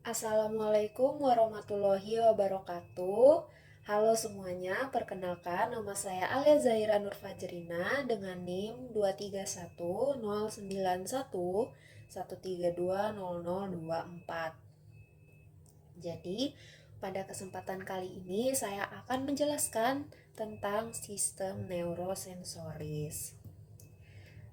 Assalamualaikum warahmatullahi wabarakatuh. Halo semuanya, perkenalkan nama saya Alia Zahira Nur Fajrina dengan NIM 2310911320024. Jadi, pada kesempatan kali ini saya akan menjelaskan tentang sistem neurosensoris.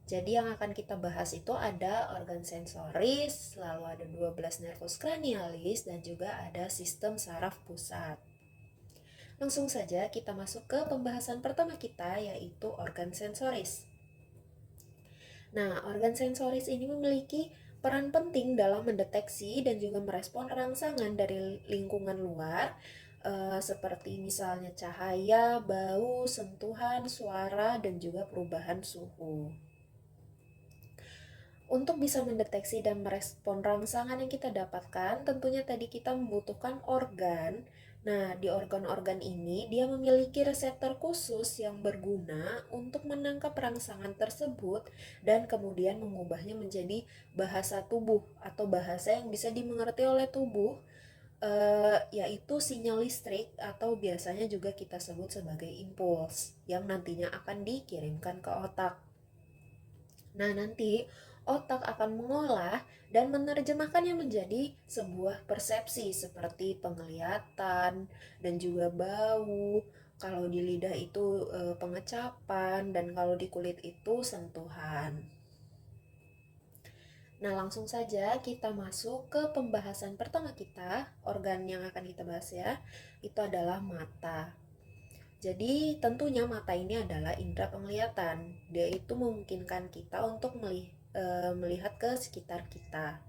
Jadi yang akan kita bahas itu ada organ sensoris, lalu ada 12 nervus cranialis, dan juga ada sistem saraf pusat. Langsung saja kita masuk ke pembahasan pertama kita, yaitu organ sensoris. Nah, organ sensoris ini memiliki peran penting dalam mendeteksi dan juga merespon rangsangan dari lingkungan luar, seperti misalnya cahaya, bau, sentuhan, suara, dan juga perubahan suhu. Untuk bisa mendeteksi dan merespon rangsangan yang kita dapatkan, tentunya tadi kita membutuhkan organ. Nah, di organ-organ ini dia memiliki reseptor khusus yang berguna untuk menangkap rangsangan tersebut dan kemudian mengubahnya menjadi bahasa tubuh atau bahasa yang bisa dimengerti oleh tubuh, yaitu sinyal listrik atau biasanya juga kita sebut sebagai impuls yang nantinya akan dikirimkan ke otak. Nah, nanti otak akan mengolah dan menerjemahkannya menjadi sebuah persepsi seperti penglihatan dan juga bau. Kalau di lidah itu pengecapan, dan kalau di kulit itu sentuhan. Nah, langsung saja kita masuk ke pembahasan pertama kita. Organ yang akan kita bahas ya, itu adalah mata. Jadi tentunya mata ini adalah indera penglihatan. Dia itu memungkinkan kita untuk melihat ke sekitar kita.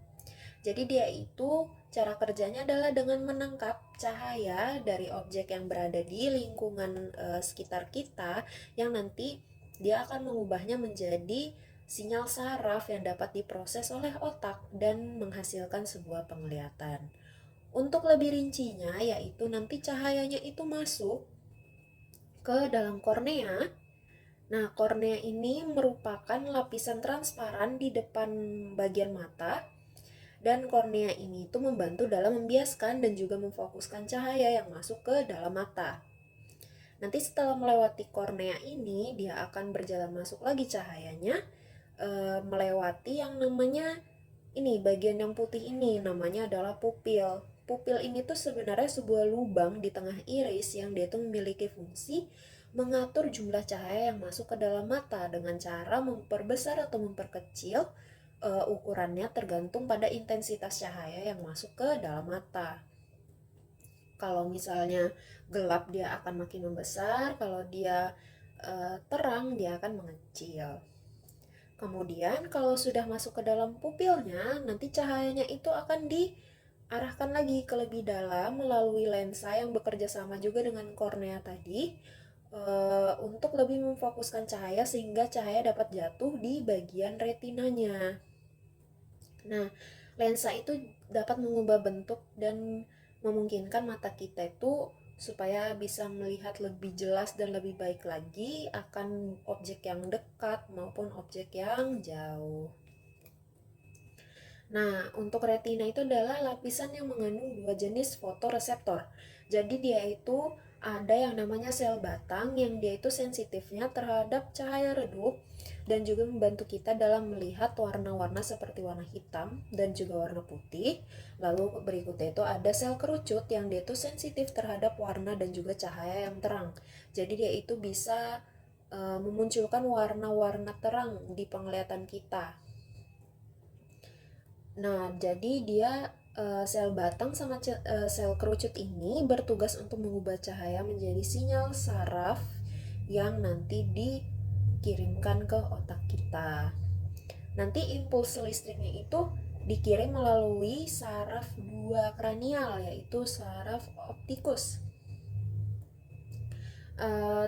Jadi dia itu cara kerjanya adalah dengan menangkap cahaya dari objek yang berada di lingkungan sekitar kita, yang nanti dia akan mengubahnya menjadi sinyal saraf yang dapat diproses oleh otak dan menghasilkan sebuah penglihatan. Untuk lebih rincinya, yaitu nanti cahayanya itu masuk ke dalam kornea. Nah, kornea ini merupakan lapisan transparan di depan bagian mata, dan kornea ini itu membantu dalam membiaskan dan juga memfokuskan cahaya yang masuk ke dalam mata. Nanti setelah melewati kornea ini, dia akan berjalan masuk lagi cahayanya, melewati yang namanya ini, bagian yang putih ini namanya adalah pupil. Pupil ini tuh sebenarnya sebuah lubang di tengah iris yang dia tuh memiliki fungsi mengatur jumlah cahaya yang masuk ke dalam mata dengan cara memperbesar atau memperkecil ukurannya tergantung pada intensitas cahaya yang masuk ke dalam mata. Kalau misalnya gelap dia akan makin membesar, kalau dia terang dia akan mengecil. Kemudian kalau sudah masuk ke dalam pupilnya, nanti cahayanya itu akan diarahkan lagi ke lebih dalam melalui lensa yang bekerja sama juga dengan kornea tadi, untuk lebih memfokuskan cahaya sehingga cahaya dapat jatuh di bagian retinanya. Nah, lensa itu dapat mengubah bentuk dan memungkinkan mata kita itu supaya bisa melihat lebih jelas dan lebih baik lagi akan objek yang dekat maupun objek yang jauh. Nah, untuk retina itu adalah lapisan yang mengandung dua jenis fotoreseptor. Jadi dia itu ada yang namanya sel batang yang dia itu sensitifnya terhadap cahaya redup dan juga membantu kita dalam melihat warna-warna seperti warna hitam dan juga warna putih. Lalu berikutnya itu ada sel kerucut yang dia itu sensitif terhadap warna dan juga cahaya yang terang. Jadi dia itu bisa memunculkan warna-warna terang di penglihatan kita. Nah, jadi dia sel batang sama sel kerucut ini bertugas untuk mengubah cahaya menjadi sinyal saraf yang nanti dikirimkan ke otak kita. Nanti impuls listriknya itu dikirim melalui saraf dua kranial, yaitu saraf optikus.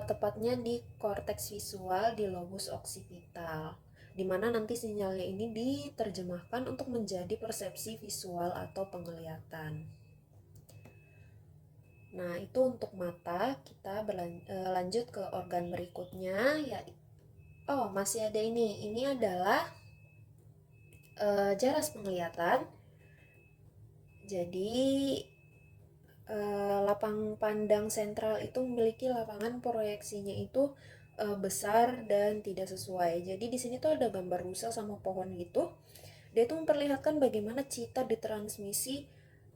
Tepatnya di korteks visual di lobus occipital, di mana nanti sinyalnya ini diterjemahkan untuk menjadi persepsi visual atau penglihatan. Nah, itu untuk mata. Kita lanjut ke organ berikutnya, ya. Oh, masih ada ini. Ini adalah jaras penglihatan. Jadi lapang pandang sentral itu memiliki lapangan proyeksinya itu besar dan tidak sesuai. Jadi di sini tuh ada gambar rusa sama pohon gitu. Dia tuh memperlihatkan bagaimana cita ditransmisi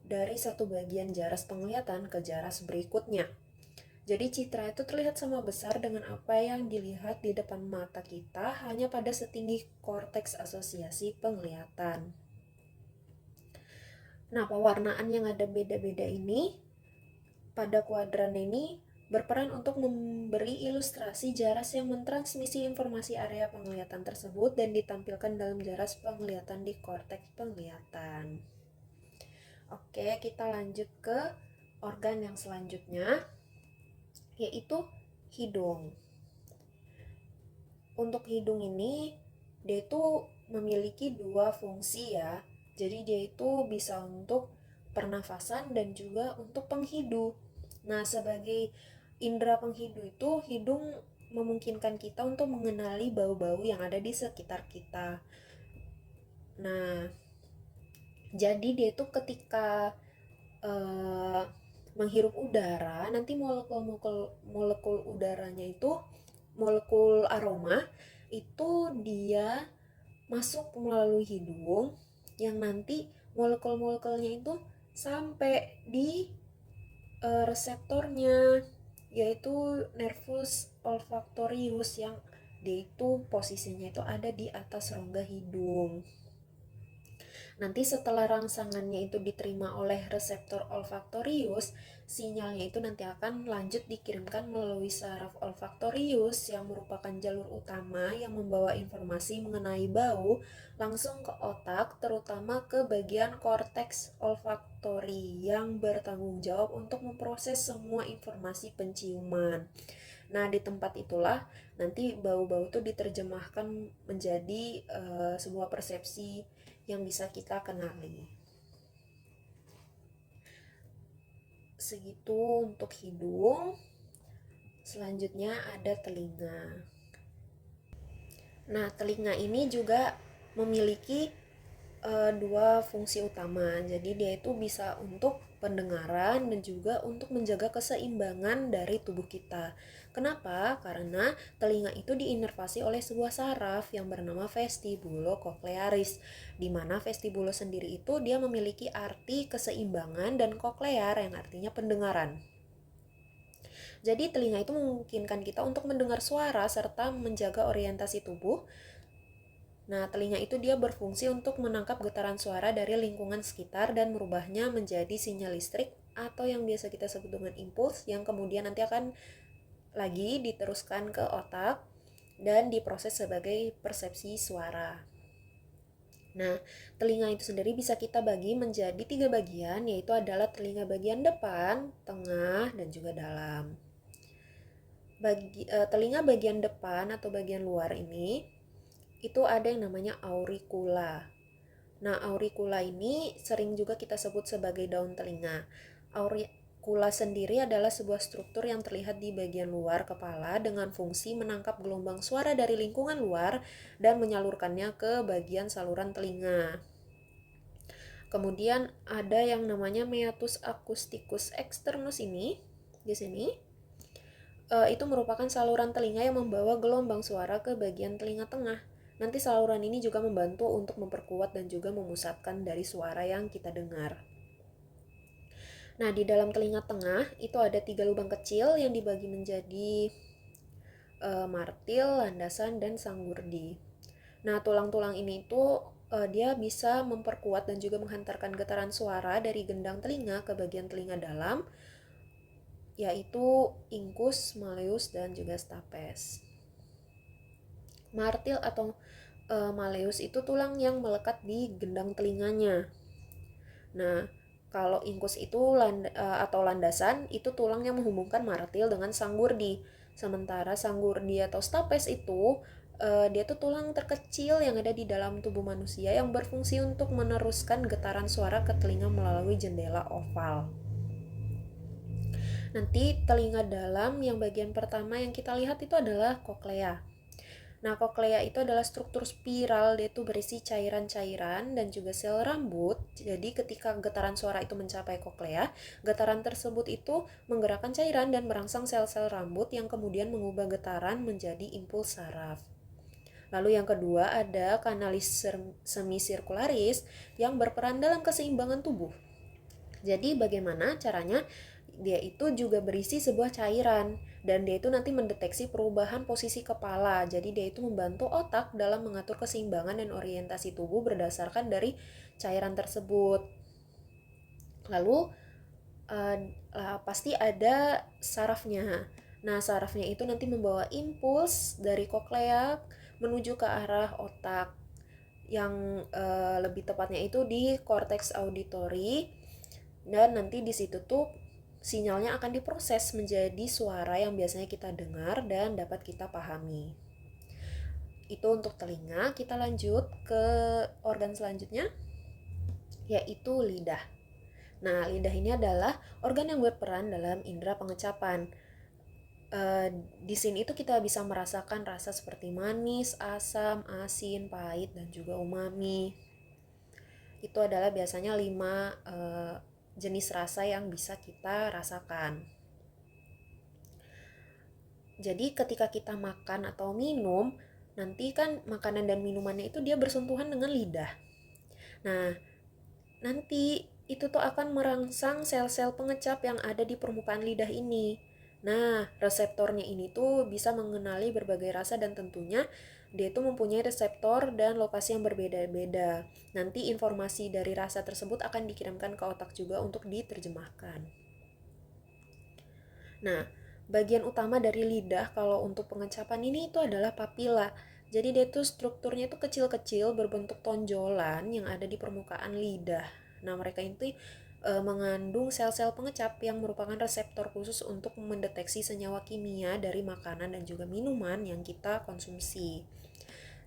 dari satu bagian jaras penglihatan ke jaras berikutnya. Jadi citra itu terlihat sama besar dengan apa yang dilihat di depan mata kita hanya pada setinggi korteks asosiasi penglihatan. Nah, pewarnaan yang ada beda-beda ini pada kuadran ini berperan untuk memberi ilustrasi jaras yang mentransmisi informasi area penglihatan tersebut dan ditampilkan dalam jaras penglihatan di korteks penglihatan. Oke, kita lanjut ke organ yang selanjutnya, yaitu hidung. Untuk hidung ini, dia itu memiliki dua fungsi ya. Jadi dia itu bisa untuk pernafasan dan juga untuk penghidu. Nah, sebagai indera penghidu itu, hidung memungkinkan kita untuk mengenali bau-bau yang ada di sekitar kita. Nah, jadi dia itu ketika menghirup udara, nanti molekul udaranya itu, molekul aroma itu dia masuk melalui hidung, yang nanti molekul-molekulnya itu sampai di reseptornya, yaitu nervus olfactorius, yang dia itu posisinya itu ada di atas rongga hidung. Nanti setelah rangsangannya itu diterima oleh reseptor olfaktorius, sinyalnya itu nanti akan lanjut dikirimkan melalui saraf olfaktorius yang merupakan jalur utama yang membawa informasi mengenai bau langsung ke otak, terutama ke bagian korteks olfaktori yang bertanggung jawab untuk memproses semua informasi penciuman. Nah, di tempat itulah nanti bau-bau itu diterjemahkan menjadi sebuah persepsi yang bisa kita kenali. Segitu untuk hidung. Selanjutnya ada telinga. Nah, telinga ini juga memiliki dua fungsi utama. Jadi dia itu bisa untuk pendengaran dan juga untuk menjaga keseimbangan dari tubuh kita. Kenapa? Karena telinga itu diinervasi oleh sebuah saraf yang bernama vestibulocochlearis, di mana vestibulo sendiri itu dia memiliki arti keseimbangan dan cochlear yang artinya pendengaran. Jadi telinga itu memungkinkan kita untuk mendengar suara serta menjaga orientasi tubuh. Nah, telinga itu dia berfungsi untuk menangkap getaran suara dari lingkungan sekitar dan merubahnya menjadi sinyal listrik atau yang biasa kita sebut dengan impuls, yang kemudian nanti akan lagi diteruskan ke otak dan diproses sebagai persepsi suara. Nah, telinga itu sendiri bisa kita bagi menjadi 3 bagian, yaitu adalah telinga bagian depan, tengah, dan juga dalam. Telinga bagian depan atau bagian luar ini itu ada yang namanya auricula. Nah, auricula ini sering juga kita sebut sebagai daun telinga. Auricula sendiri adalah sebuah struktur yang terlihat di bagian luar kepala dengan fungsi menangkap gelombang suara dari lingkungan luar dan menyalurkannya ke bagian saluran telinga. Kemudian ada yang namanya meatus acousticus externus ini di sini. Itu merupakan saluran telinga yang membawa gelombang suara ke bagian telinga tengah. Nanti saluran ini juga membantu untuk memperkuat dan juga memusatkan dari suara yang kita dengar. Nah, di dalam telinga tengah itu ada 3 lubang kecil yang dibagi menjadi martil, landasan, dan sanggurdi. Nah, tulang-tulang ini itu dia bisa memperkuat dan juga menghantarkan getaran suara dari gendang telinga ke bagian telinga dalam, yaitu incus, malleus, dan juga stapes. Martil atau malleus itu tulang yang melekat di gendang telinganya. Nah, kalau incus itu atau landasan itu tulang yang menghubungkan martil dengan sanggurdi. Sementara sanggurdi atau stapes itu dia tuh tulang terkecil yang ada di dalam tubuh manusia yang berfungsi untuk meneruskan getaran suara ke telinga melalui jendela oval. Nanti telinga dalam yang bagian pertama yang kita lihat itu adalah koklea. Nah, koklea itu adalah struktur spiral, dia itu berisi cairan-cairan dan juga sel rambut. Jadi ketika getaran suara itu mencapai koklea, getaran tersebut itu menggerakkan cairan dan merangsang sel-sel rambut yang kemudian mengubah getaran menjadi impuls saraf. Lalu yang kedua ada kanalis semisirkularis yang berperan dalam keseimbangan tubuh. Jadi bagaimana caranya? Dia itu juga berisi sebuah cairan dan dia itu nanti mendeteksi perubahan posisi kepala. Jadi dia itu membantu otak dalam mengatur keseimbangan dan orientasi tubuh berdasarkan dari cairan tersebut. Lalu pasti ada sarafnya. Nah, sarafnya itu nanti membawa impuls dari koklea menuju ke arah otak yang lebih tepatnya itu di korteks auditori, dan nanti di situ tuh sinyalnya akan diproses menjadi suara yang biasanya kita dengar dan dapat kita pahami. Itu untuk telinga. Kita lanjut ke organ selanjutnya, yaitu lidah. Nah, lidah ini adalah organ yang berperan dalam indera pengecapan. Di sini itu kita bisa merasakan rasa seperti manis, asam, asin, pahit, dan juga umami. Itu adalah biasanya 5 jenis rasa yang bisa kita rasakan. Jadi ketika kita makan atau minum, nanti kan makanan dan minumannya itu dia bersentuhan dengan lidah. Nah, nanti itu tuh akan merangsang sel-sel pengecap yang ada di permukaan lidah ini. Nah, reseptornya ini tuh bisa mengenali berbagai rasa dan tentunya dia itu mempunyai reseptor dan lokasi yang berbeda-beda. Nanti informasi dari rasa tersebut akan dikirimkan ke otak juga untuk diterjemahkan. Nah, bagian utama dari lidah kalau untuk pengecapan ini itu adalah papila. Jadi dia tuh strukturnya itu kecil-kecil berbentuk tonjolan yang ada di permukaan lidah. Nah, mereka itu mengandung sel-sel pengecap yang merupakan reseptor khusus untuk mendeteksi senyawa kimia dari makanan dan juga minuman yang kita konsumsi.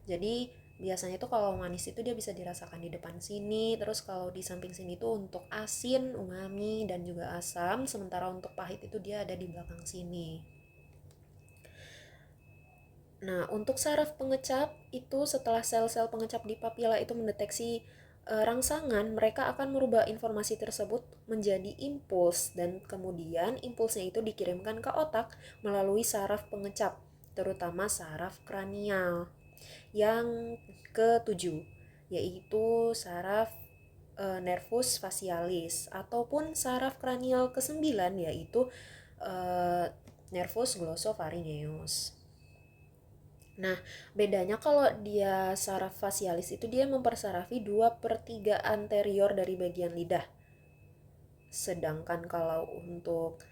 Jadi biasanya tuh kalau manis itu dia bisa dirasakan di depan sini, terus kalau di samping sini tuh untuk asin, umami, dan juga asam, sementara untuk pahit itu dia ada di belakang sini. Nah, untuk saraf pengecap itu setelah sel-sel pengecap di papila itu mendeteksi rangsangan, mereka akan merubah informasi tersebut menjadi impuls dan kemudian impulsnya itu dikirimkan ke otak melalui saraf pengecap, terutama saraf kranial. Yang ketujuh, yaitu saraf nervus facialis ataupun saraf kranial kesembilan, yaitu nervus glossopharyngeus. Nah, bedanya kalau dia saraf facialis itu dia mempersarafi 2/3 anterior dari bagian lidah. Sedangkan kalau untuk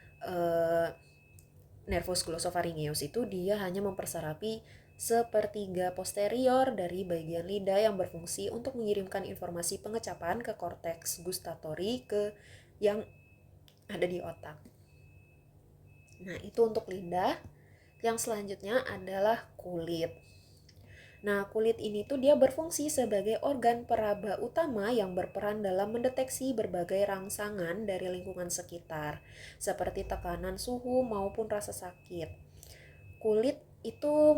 nervus glossopharyngeus itu dia hanya mempersarafi 1/3 posterior dari bagian lidah yang berfungsi untuk mengirimkan informasi pengecapan ke korteks gustatori yang ada di otak. Nah, itu untuk lidah. Yang selanjutnya adalah kulit. Nah, kulit ini tuh dia berfungsi sebagai organ peraba utama yang berperan dalam mendeteksi berbagai rangsangan dari lingkungan sekitar, seperti tekanan suhu maupun rasa sakit. Kulit itu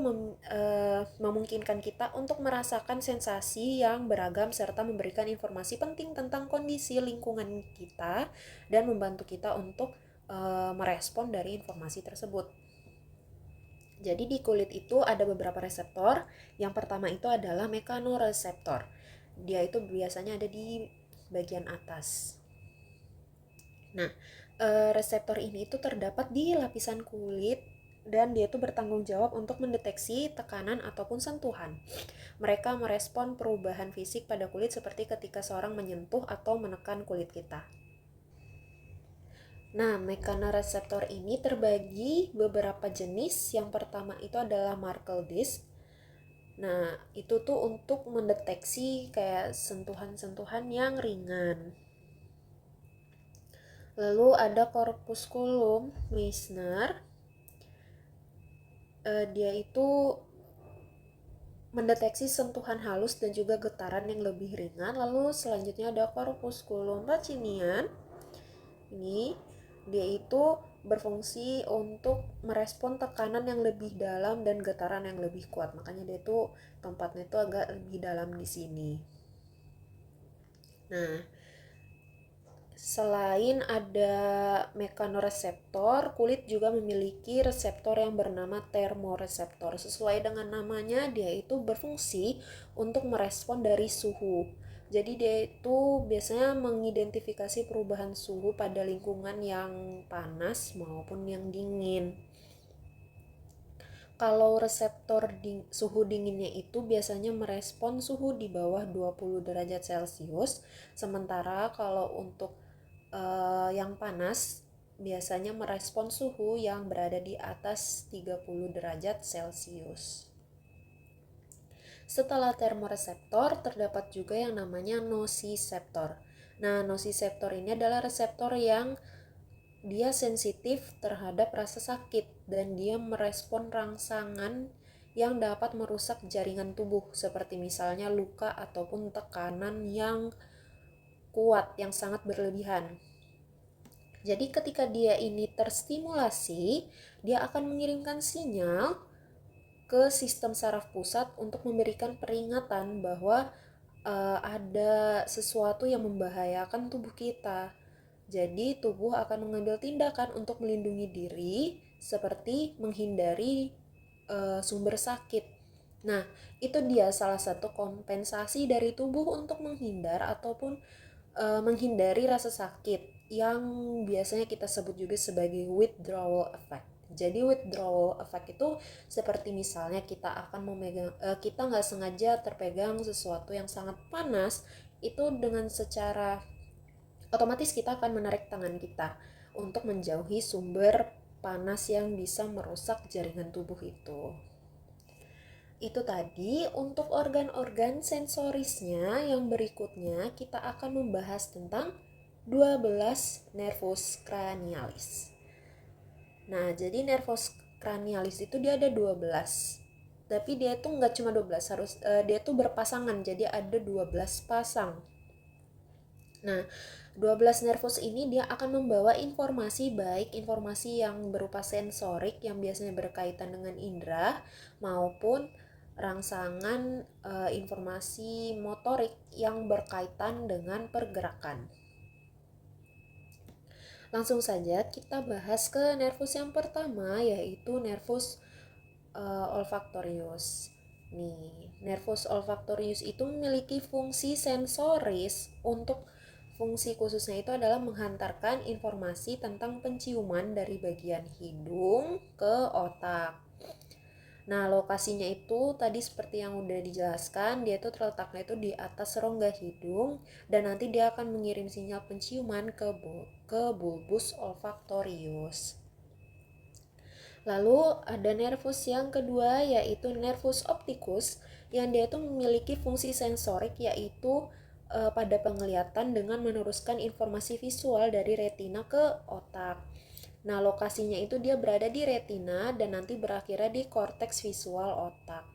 memungkinkan kita untuk merasakan sensasi yang beragam serta memberikan informasi penting tentang kondisi lingkungan kita dan membantu kita untuk merespon dari informasi tersebut. Jadi di kulit itu ada beberapa reseptor. Yang pertama itu adalah mekanoreseptor. Dia itu biasanya ada di bagian atas. Nah, reseptor ini itu terdapat di lapisan kulit dan dia itu bertanggung jawab untuk mendeteksi tekanan ataupun sentuhan. Mereka merespon perubahan fisik pada kulit seperti ketika seorang menyentuh atau menekan kulit kita. Nah, mekanoreseptor ini terbagi beberapa jenis. Yang pertama itu adalah Merkel disc. Nah, itu tuh untuk mendeteksi kayak sentuhan-sentuhan yang ringan. Lalu ada corpusculum Meissner. Dia itu mendeteksi sentuhan halus dan juga getaran yang lebih ringan. Lalu selanjutnya ada corpusculum Pacinian. Ini dia itu berfungsi untuk merespon tekanan yang lebih dalam dan getaran yang lebih kuat. Makanya dia tuh tempatnya itu agak lebih dalam di sini. Nah, selain ada mekanoreseptor, kulit juga memiliki reseptor yang bernama termoreseptor. Sesuai dengan namanya, dia itu berfungsi untuk merespon dari suhu. Jadi dia itu biasanya mengidentifikasi perubahan suhu pada lingkungan yang panas maupun yang dingin. Kalau reseptor suhu dinginnya itu biasanya merespon suhu di bawah 20 derajat Celcius, sementara kalau untuk yang panas biasanya merespon suhu yang berada di atas 30 derajat Celcius. Setelah termoreseptor, terdapat juga yang namanya nosiseptor. Nah, nosiseptor ini adalah reseptor yang dia sensitif terhadap rasa sakit dan dia merespon rangsangan yang dapat merusak jaringan tubuh seperti misalnya luka ataupun tekanan yang kuat yang sangat berlebihan. Jadi ketika dia ini terstimulasi, dia akan mengirimkan sinyal ke sistem saraf pusat untuk memberikan peringatan bahwa ada sesuatu yang membahayakan tubuh kita. Jadi tubuh akan mengambil tindakan untuk melindungi diri seperti menghindari sumber sakit. Nah, itu dia salah satu kompensasi dari tubuh untuk menghindar ataupun menghindari rasa sakit yang biasanya kita sebut juga sebagai withdrawal effect. Jadi withdrawal effect itu seperti misalnya kita akan kita nggak sengaja terpegang sesuatu yang sangat panas, itu dengan secara otomatis kita akan menarik tangan kita untuk menjauhi sumber panas yang bisa merusak jaringan tubuh itu. Itu tadi untuk organ-organ sensorisnya. Yang berikutnya kita akan membahas tentang 12 nervus cranialis. Nah, jadi nervus cranialis itu dia ada 12. Tapi dia tuh nggak cuma 12, dia tuh berpasangan. Jadi ada 12 pasang. Nah, 12 nervus ini dia akan membawa informasi, baik informasi yang berupa sensorik yang biasanya berkaitan dengan indera maupun rangsangan informasi motorik yang berkaitan dengan pergerakan. Langsung saja kita bahas ke nervus yang pertama, yaitu nervus olfaktorius. Nih, nervus olfaktorius itu memiliki fungsi sensoris. Untuk fungsi khususnya itu adalah menghantarkan informasi tentang penciuman dari bagian hidung ke otak. Nah, lokasinya itu tadi seperti yang udah dijelaskan, dia itu terletaknya itu di atas rongga hidung dan nanti dia akan mengirim sinyal penciuman ke bulbus olfaktorius. Lalu ada nervus yang kedua, yaitu nervus opticus, yang dia itu memiliki fungsi sensorik, yaitu pada penglihatan dengan meneruskan informasi visual dari retina ke otak. Nah, lokasinya itu dia berada di retina dan nanti berakhirnya di korteks visual otak.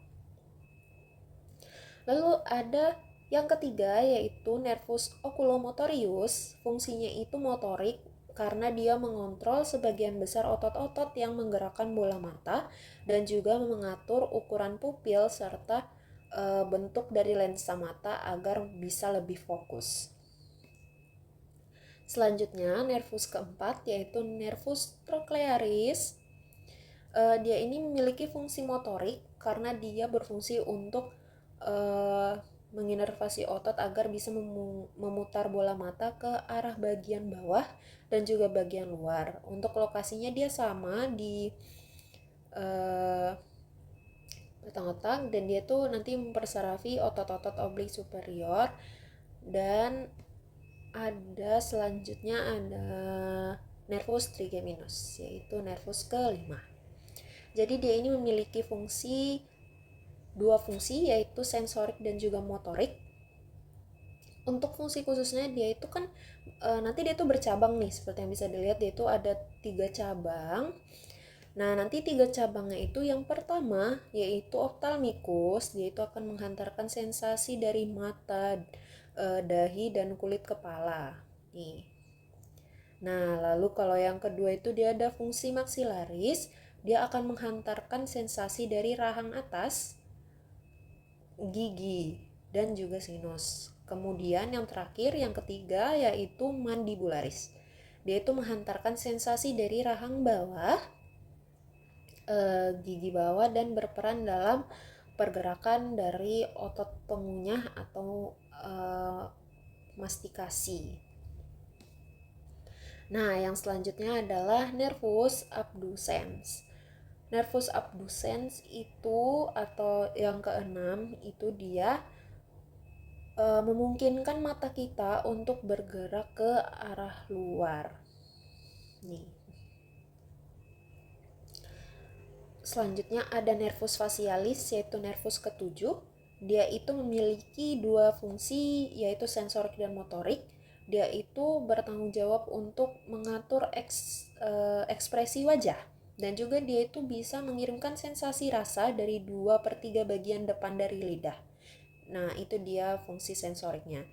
Lalu ada yang ketiga, yaitu nervus oculomotorius. Fungsinya itu motorik karena dia mengontrol sebagian besar otot-otot yang menggerakkan bola mata dan juga mengatur ukuran pupil serta bentuk dari lensa mata agar bisa lebih fokus. Selanjutnya, nervus keempat yaitu nervus trochlearis. Dia ini memiliki fungsi motorik karena dia berfungsi untuk menginervasi otot agar bisa memutar bola mata ke arah bagian bawah dan juga bagian luar. Untuk lokasinya dia sama di batang otak dan dia tuh nanti mempersarafi otot-otot oblik superior. Dan ada selanjutnya ada nervus trigeminus, yaitu nervus kelima. Jadi dia ini memiliki dua fungsi, yaitu sensorik dan juga motorik. Untuk fungsi khususnya dia itu kan nanti dia tuh bercabang nih, seperti yang bisa dilihat dia itu ada 3 cabang. Nah, nanti 3 cabangnya itu yang pertama yaitu ophthalmicus, dia itu akan menghantarkan sensasi dari mata, dahi dan kulit kepala. Nih. Nah, lalu kalau yang kedua itu dia ada fungsi maksilaris, dia akan menghantarkan sensasi dari rahang atas, gigi, dan juga sinus. Kemudian yang terakhir, yang ketiga yaitu mandibularis. Dia itu menghantarkan sensasi dari rahang bawah, gigi bawah, dan berperan dalam pergerakan dari otot pengunyah atau mastikasi. Nah, yang selanjutnya adalah nervus abducens. Nervus abducens itu atau yang keenam itu dia memungkinkan mata kita untuk bergerak ke arah luar. Nih. Selanjutnya ada nervus facialis yaitu nervus ketujuh. Dia itu memiliki dua fungsi yaitu sensorik dan motorik. Dia itu bertanggung jawab untuk mengatur ekspresi wajah, dan juga dia itu bisa mengirimkan sensasi rasa dari 2/3 bagian depan dari lidah. Nah, itu dia fungsi sensoriknya.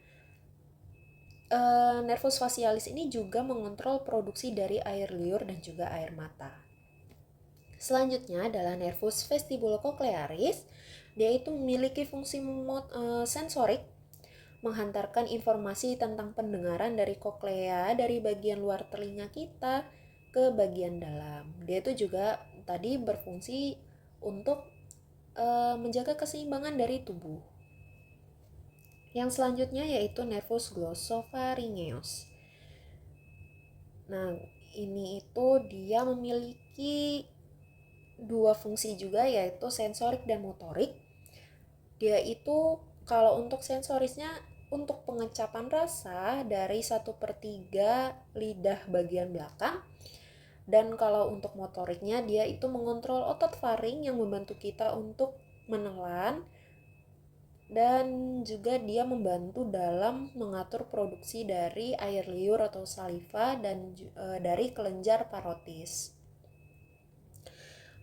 Nervus facialis ini juga mengontrol produksi dari air liur dan juga air mata. Selanjutnya adalah nervus vestibulocochlearis. Dia itu memiliki fungsi sensorik, menghantarkan informasi tentang pendengaran dari koklea dari bagian luar telinga kita ke bagian dalam. Dia itu juga tadi berfungsi untuk menjaga keseimbangan dari tubuh. Yang selanjutnya yaitu nervus glossopharyngeus. Nah, ini itu dia memiliki dua fungsi juga yaitu sensorik dan motorik. Dia itu kalau untuk sensorisnya untuk pengecapan rasa dari 1/3 lidah bagian belakang, dan kalau untuk motoriknya dia itu mengontrol otot faring yang membantu kita untuk menelan, dan juga dia membantu dalam mengatur produksi dari air liur atau saliva dan dari kelenjar parotis.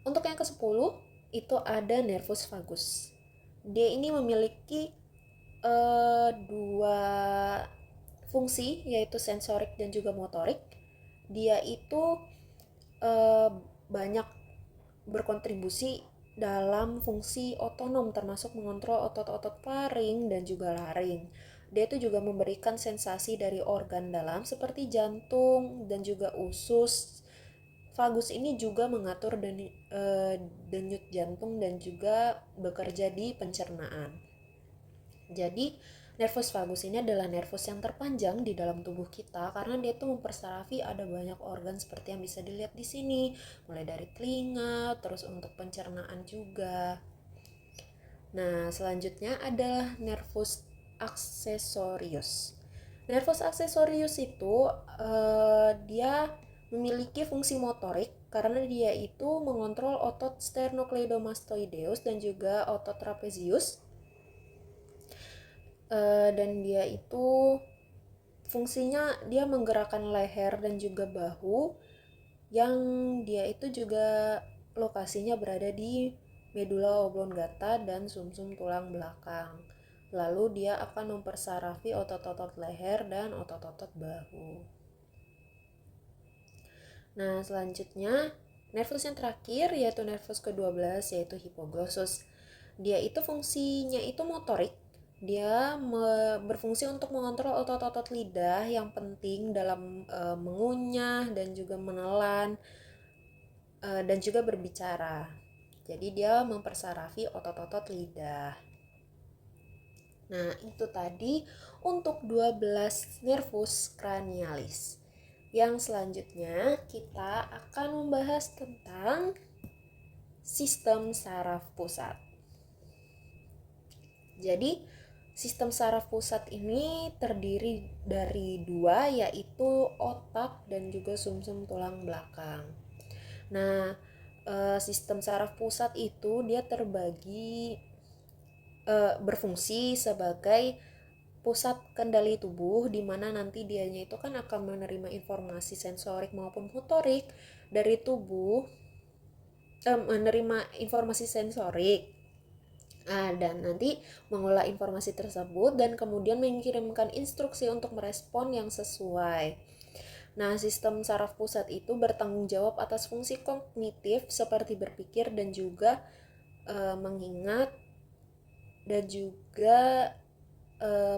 Untuk yang ke-10 itu ada nervus vagus. Dia ini memiliki dua fungsi yaitu sensorik dan juga motorik. Dia itu banyak berkontribusi dalam fungsi otonom termasuk mengontrol otot-otot faring dan juga laring. Dia itu juga memberikan sensasi dari organ dalam seperti jantung dan juga usus. Vagus ini juga mengatur denyut jantung dan juga bekerja di pencernaan. Jadi, nervus vagus ini adalah nervus yang terpanjang di dalam tubuh kita karena dia tuh mempersarafi ada banyak organ seperti yang bisa dilihat di sini, mulai dari telinga, terus untuk pencernaan juga. Nah, selanjutnya adalah nervus accessorius. Nervus accessorius itu dia memiliki fungsi motorik karena dia itu mengontrol otot sternocleidomastoideus dan juga otot trapezius. Dan dia itu fungsinya dia menggerakkan leher dan juga bahu, yang dia itu juga lokasinya berada di medula oblongata dan sumsum tulang belakang. Lalu dia akan mempersarafi otot-otot leher dan otot-otot bahu. Nah, selanjutnya nervus yang terakhir yaitu nervus ke-12 yaitu hipoglossus. Dia itu fungsinya itu motorik. Dia berfungsi untuk mengontrol otot-otot lidah yang penting dalam mengunyah dan juga menelan dan juga berbicara. Jadi dia mempersarafi otot-otot lidah. Nah, itu tadi untuk 12 nervus cranialis. Yang selanjutnya kita akan membahas tentang sistem saraf pusat. Jadi, sistem saraf pusat ini terdiri dari dua, yaitu otak dan juga sumsum tulang belakang. Nah, sistem saraf pusat itu dia terbagi berfungsi sebagai pusat kendali tubuh, di mana nanti dianya itu kan akan menerima informasi sensorik maupun motorik dari tubuh, menerima informasi sensorik. Dan nanti mengolah informasi tersebut dan kemudian mengirimkan instruksi untuk merespon yang sesuai. Nah, sistem saraf pusat itu bertanggung jawab atas fungsi kognitif seperti berpikir dan juga mengingat dan juga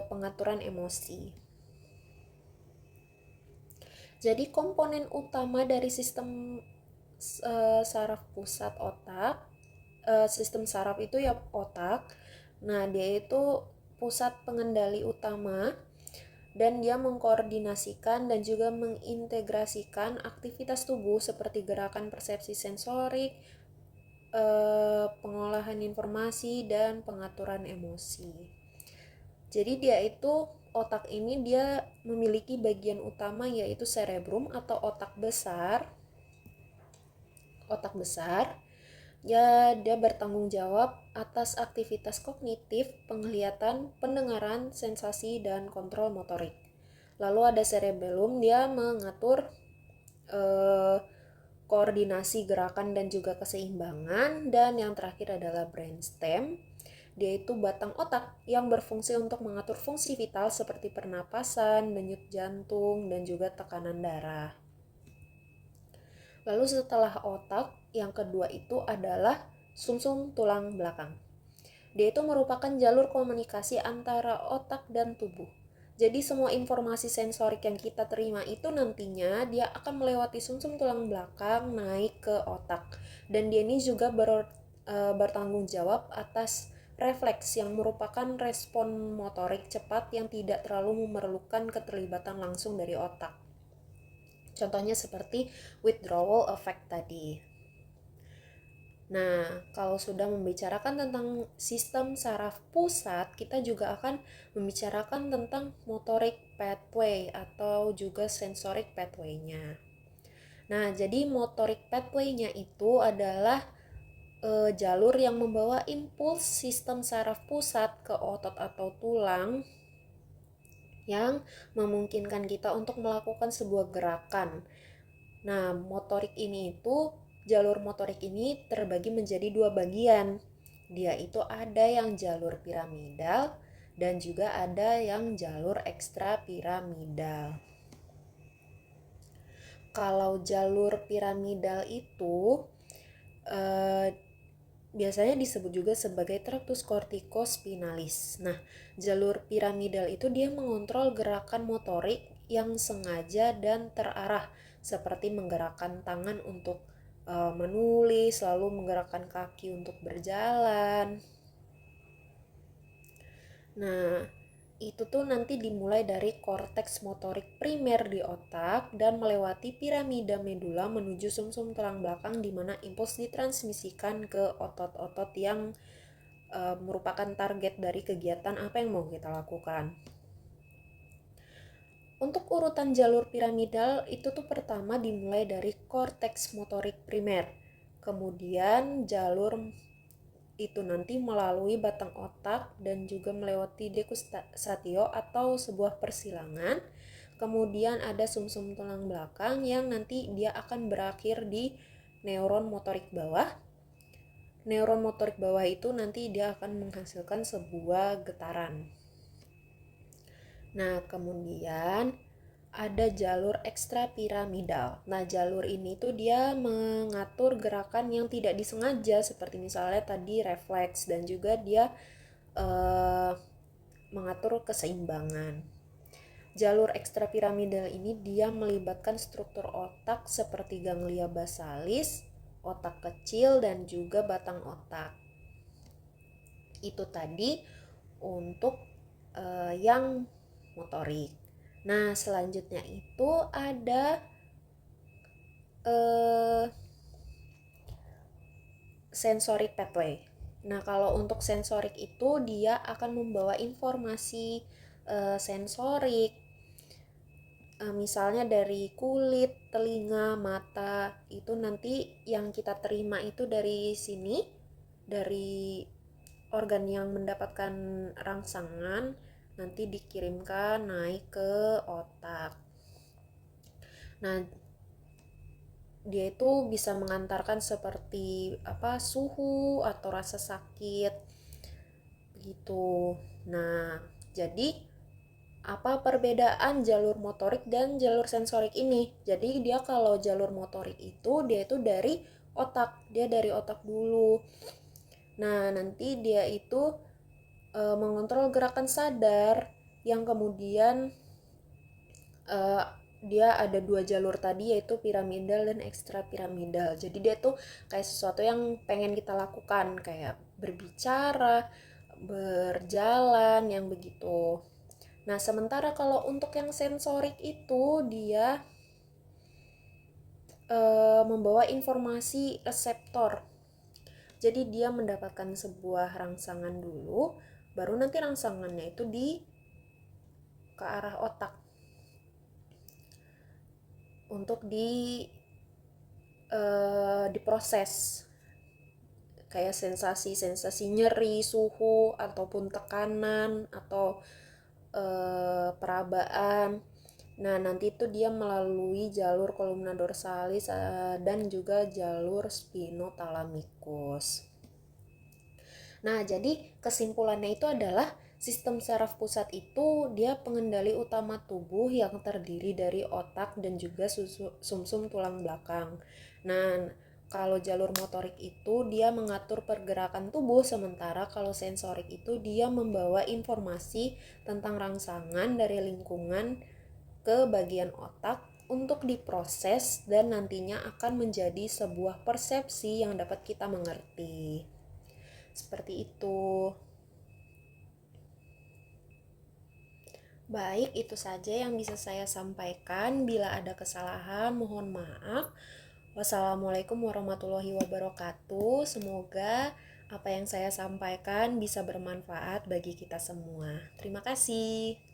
pengaturan emosi. Jadi komponen utama dari sistem saraf pusat otak, sistem saraf itu ya otak. Nah, dia itu pusat pengendali utama dan dia mengkoordinasikan dan juga mengintegrasikan aktivitas tubuh seperti gerakan persepsi sensorik, pengolahan informasi, dan pengaturan emosi. Jadi dia itu otak ini dia memiliki bagian utama yaitu cerebrum atau otak besar. Otak besar ya, dia bertanggung jawab atas aktivitas kognitif, penglihatan, pendengaran, sensasi, dan kontrol motorik. Lalu ada cerebellum, dia mengatur koordinasi gerakan dan juga keseimbangan. Dan yang terakhir adalah brainstem, dia itu batang otak yang berfungsi untuk mengatur fungsi vital seperti pernapasan, denyut jantung, dan juga tekanan darah. Lalu setelah otak, yang kedua itu adalah sumsum tulang belakang. Dia itu merupakan jalur komunikasi antara otak dan tubuh. Jadi semua informasi sensorik yang kita terima itu nantinya dia akan melewati sumsum tulang belakang naik ke otak. Dan dia ini juga bertanggung jawab atas refleks yang merupakan respon motorik cepat yang tidak terlalu memerlukan keterlibatan langsung dari otak. Contohnya seperti withdrawal effect tadi. Nah, kalau sudah membicarakan tentang sistem saraf pusat, kita juga akan membicarakan tentang motoric pathway atau juga sensoric pathway-nya. Nah, jadi motoric pathway-nya itu adalah jalur yang membawa impuls sistem saraf pusat ke otot atau tulang yang memungkinkan kita untuk melakukan sebuah gerakan. Nah, jalur motorik ini terbagi menjadi dua bagian. Dia itu ada yang jalur piramidal dan juga ada yang jalur ekstrapiramidal. Kalau jalur piramidal itu biasanya disebut juga sebagai tractus corticospinalis. Nah, jalur piramidal itu dia mengontrol gerakan motorik yang sengaja dan terarah, seperti menggerakkan tangan untuk menulis, lalu menggerakkan kaki untuk berjalan. Nah, itu tuh nanti dimulai dari korteks motorik primer di otak dan melewati piramida medula menuju sumsum tulang belakang di mana impuls ditransmisikan ke otot-otot yang merupakan target dari kegiatan apa yang mau kita lakukan. Untuk urutan jalur piramidal itu tuh pertama dimulai dari korteks motorik primer. Kemudian jalur itu nanti melalui batang otak dan juga melewati dekusatio atau sebuah persilangan. Kemudian ada sumsum tulang belakang yang nanti dia akan berakhir di neuron motorik bawah. Neuron motorik bawah itu nanti dia akan menghasilkan sebuah getaran. Nah, kemudian ada jalur ekstrapiramidal. Nah, jalur ini tuh dia mengatur gerakan yang tidak disengaja seperti misalnya tadi refleks dan juga dia mengatur keseimbangan. Jalur ekstrapiramidal ini dia melibatkan struktur otak seperti ganglia basalis, otak kecil dan juga batang otak. Itu tadi untuk yang motorik. Nah, selanjutnya itu ada sensoric pathway. Nah, kalau untuk sensorik itu dia akan membawa informasi sensorik, misalnya dari kulit, telinga, mata, itu nanti yang kita terima itu dari sini, dari organ yang mendapatkan rangsangan, nanti dikirimkan naik ke otak. Nah, dia itu bisa mengantarkan seperti suhu atau rasa sakit gitu. Nah, jadi apa perbedaan jalur motorik dan jalur sensorik ini. Jadi dia kalau jalur motorik itu dia itu dari otak, dia dari otak dulu. Nah, nanti dia itu mengontrol gerakan sadar yang kemudian uh, dia ada dua jalur tadi, yaitu piramidal dan ekstra piramidal. Jadi dia tuh kayak sesuatu yang pengen kita lakukan, kayak berbicara, berjalan, yang begitu. Nah, sementara kalau untuk yang sensorik itu dia membawa informasi reseptor. Jadi dia mendapatkan sebuah rangsangan dulu, baru nanti rangsangannya itu ke arah otak untuk diproses, kayak sensasi nyeri, suhu ataupun tekanan atau perabaan. Nah, nanti itu dia melalui jalur kolumna dorsalis dan juga jalur spinothalamikus. Nah, jadi kesimpulannya itu adalah sistem saraf pusat itu dia pengendali utama tubuh yang terdiri dari otak dan juga sumsum tulang belakang. Nah, kalau jalur motorik itu dia mengatur pergerakan tubuh, sementara kalau sensorik itu dia membawa informasi tentang rangsangan dari lingkungan ke bagian otak untuk diproses dan nantinya akan menjadi sebuah persepsi yang dapat kita mengerti. Seperti itu. Baik, itu saja yang bisa saya sampaikan. Bila ada kesalahan, mohon maaf. Wassalamualaikum warahmatullahi wabarakatuh. Semoga apa yang saya sampaikan bisa bermanfaat bagi kita semua. Terima kasih.